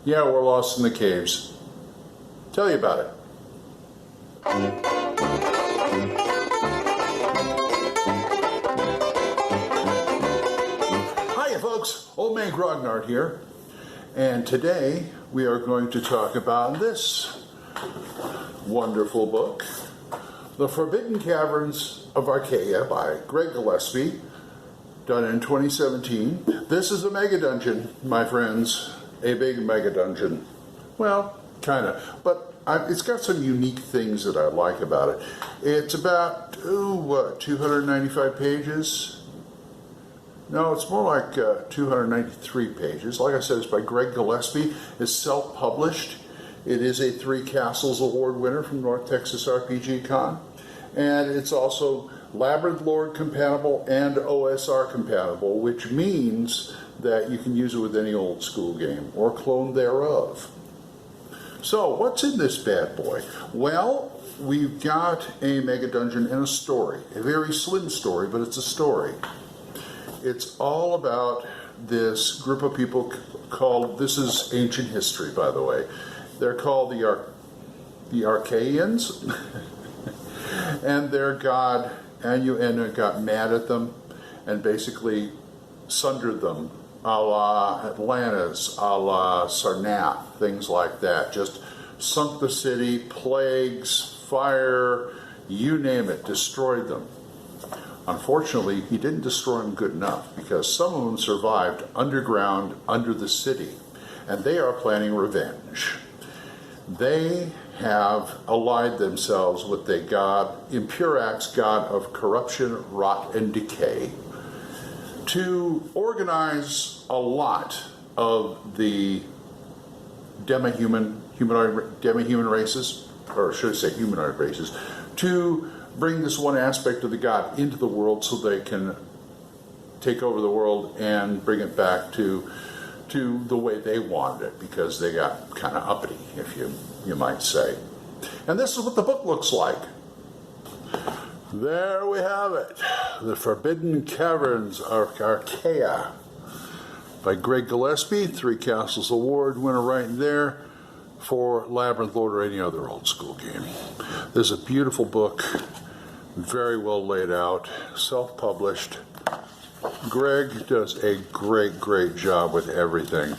Yeah, we're lost in the caves. Tell you about it. Hiya folks, Old Man Grognard here. And today we are going to talk about this wonderful book, The Forbidden Caverns of Archaia by Greg Gillespie, done in 2017. This is a mega dungeon, my friends. A big mega dungeon. Well, kind of. But it's got some unique things that I like about it. It's about, 295 pages? No, it's more like 293 pages. Like I said, it's by Greg Gillespie. It's self-published. It is a 3 Castles Award winner from North Texas RPG Con. And it's also Labyrinth Lord compatible and OSR compatible, which means that you can use it with any old school game or clone thereof. So, what's in this bad boy? Well, we've got a mega dungeon and a story. A very slim story, but it's a story. It's all about this group of people called, this is ancient history, by the way. They're called the Archaians. And their god, Anu got mad at them and basically sundered them, a la Atlantis, a la Sarnath, things like that. Just sunk the city, plagues, fire, you name it, destroyed them. Unfortunately, he didn't destroy them good enough because some of them survived underground under the city, and they are planning revenge. They have allied themselves with the god, Impurax, god of corruption, rot, and decay, to organize a lot of the demi-human races, or should I say humanoid races, to bring this one aspect of the god into the world so they can take over the world and bring it back to the way they wanted it, because they got kind of uppity, if you might say. And this is what the book looks like. There we have it. The Forbidden Caverns of Archaia by Greg Gillespie, 3 Castles Award winner right there for Labyrinth Lord or any other old school game. This is a beautiful book, very well laid out, self-published. Greg does a great job with everything.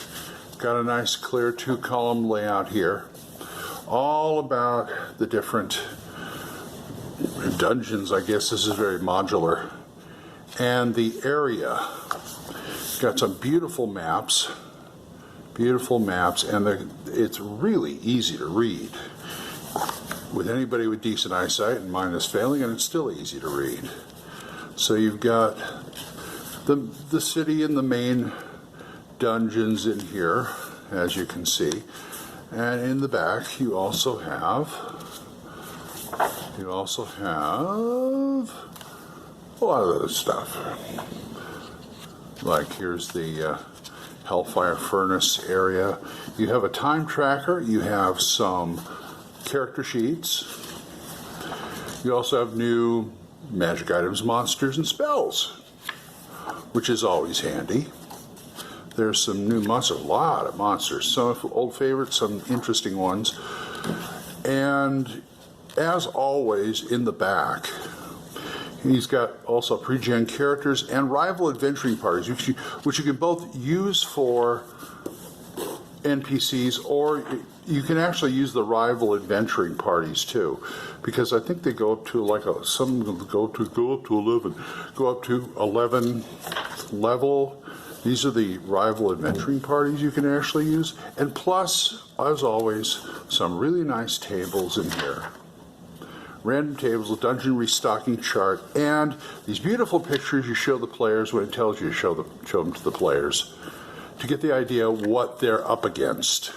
Got a nice clear 2-column layout here, all about the different dungeons. I guess this is very modular. And the area. Got some beautiful maps, and it's really easy to read. With anybody with decent eyesight, and mine is failing, and it's still easy to read. So you've got the city and the main dungeons in here, as you can see. And in the back, you also have a lot of other stuff. Like here's the Hellfire Furnace area. You have a time tracker. You have some character sheets. You also have new magic items, monsters, and spells, which is always handy. There's some new monsters, a lot of monsters, some old favorites, some interesting ones. And as always, in the back, he's got also pre-gen characters and rival adventuring parties, which you can both use for NPCs, or you can actually use the rival adventuring parties too, because I think they go up to some go up to 11 level. These are the rival adventuring parties you can actually use, and plus, as always, some really nice tables in here. Random tables, a dungeon restocking chart, and these beautiful pictures you show the players when it tells you to show them to the players, to get the idea what they're up against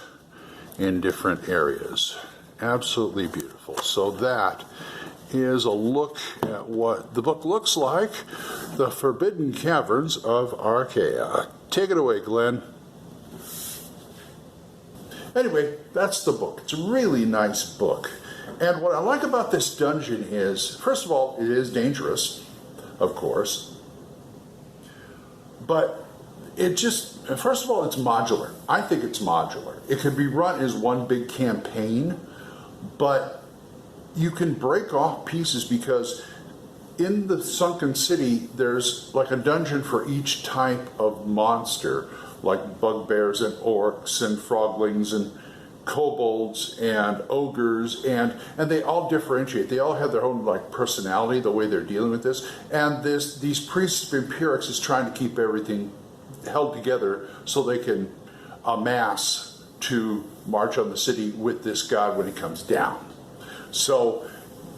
in different areas. Absolutely beautiful. So that is a look at what the book looks like, The Forbidden Caverns of Archaia. Take it away, Glenn. Anyway, that's the book. It's a really nice book. And what I like about this dungeon is, first of all, it is dangerous, of course, but it just, first of all, it's modular. I think it's modular. It can be run as one big campaign, but you can break off pieces because in the Sunken City, there's like a dungeon for each type of monster, like bugbears and orcs and froglings and kobolds and ogres, and they all differentiate. They all have their own like personality, the way they're dealing with this. And these priests of Empirix is trying to keep everything held together so they can amass to march on the city with this god when he comes down. So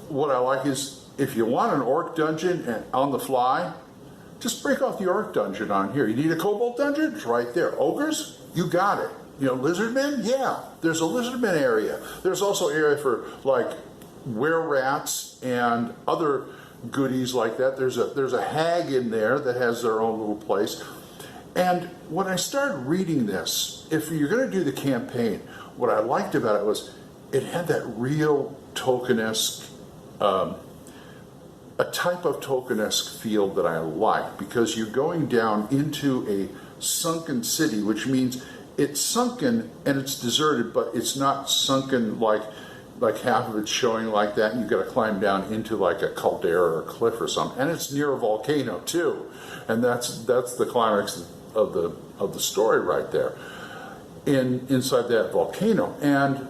what I like is, if you want an orc dungeon and on the fly, just break off the orc dungeon on here. You need a kobold dungeon? It's right there. Ogres? You got it. You know, lizardmen? Yeah, there's a lizardmen area. There's also area for like were-rats and other goodies like that. There's a hag in there that has their own little place. And when I started reading this, if you're going to do the campaign, what I liked about it was it had that real Tolkien-esque, a type of Tolkien-esque feel that I like, because you're going down into a sunken city, which means it's sunken and it's deserted, but it's not sunken like half of it's showing like that, and you've got to climb down into like a caldera or a cliff or something. And it's near a volcano too, and that's the climax of the story right there, inside that volcano. And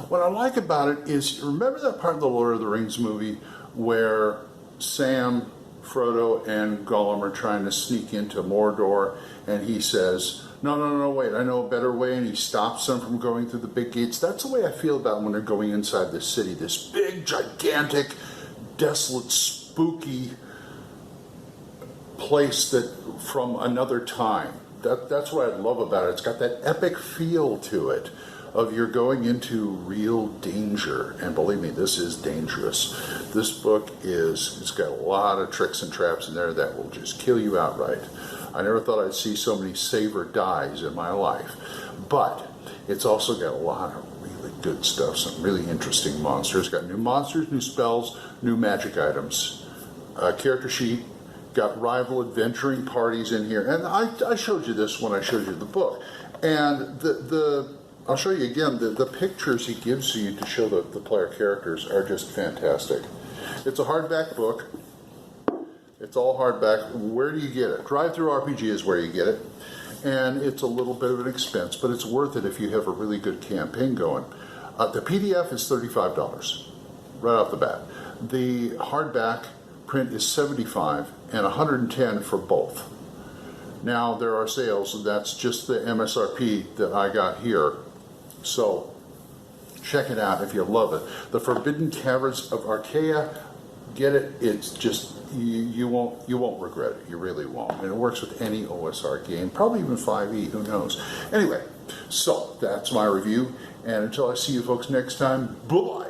what I like about it is, remember that part of the Lord of the Rings movie where Sam, Frodo, and Gollum are trying to sneak into Mordor, and he says, no, wait, I know a better way, and he stops them from going through the big gates. That's the way I feel about when they're going inside this city, this big, gigantic, desolate, spooky place that from another time. That's what I love about it. It's got that epic feel to it, of you're going into real danger. And believe me, this is dangerous. This book it's got a lot of tricks and traps in there that will just kill you outright. I never thought I'd see so many save or dies in my life. But it's also got a lot of really good stuff, some really interesting monsters. Got new monsters, new spells, new magic items. Character sheet, got rival adventuring parties in here. And I showed you this when I showed you the book. And I'll show you again, the pictures he gives you to show the player characters are just fantastic. It's a hardback book. It's all hardback. Where do you get it? Drive-Thru RPG is where you get it. And it's a little bit of an expense, but it's worth it if you have a really good campaign going. The PDF is $35 right off the bat. The hardback print is $75 and $110 for both. Now there are sales, and that's just the MSRP that I got here. So check it out if you love it. The Forbidden Caverns of Archaia, get it. It's just you won't regret it. You really won't. And it works with any OSR game, probably even 5e. Who knows? Anyway, so that's my review. And until I see you folks next time, bye-bye.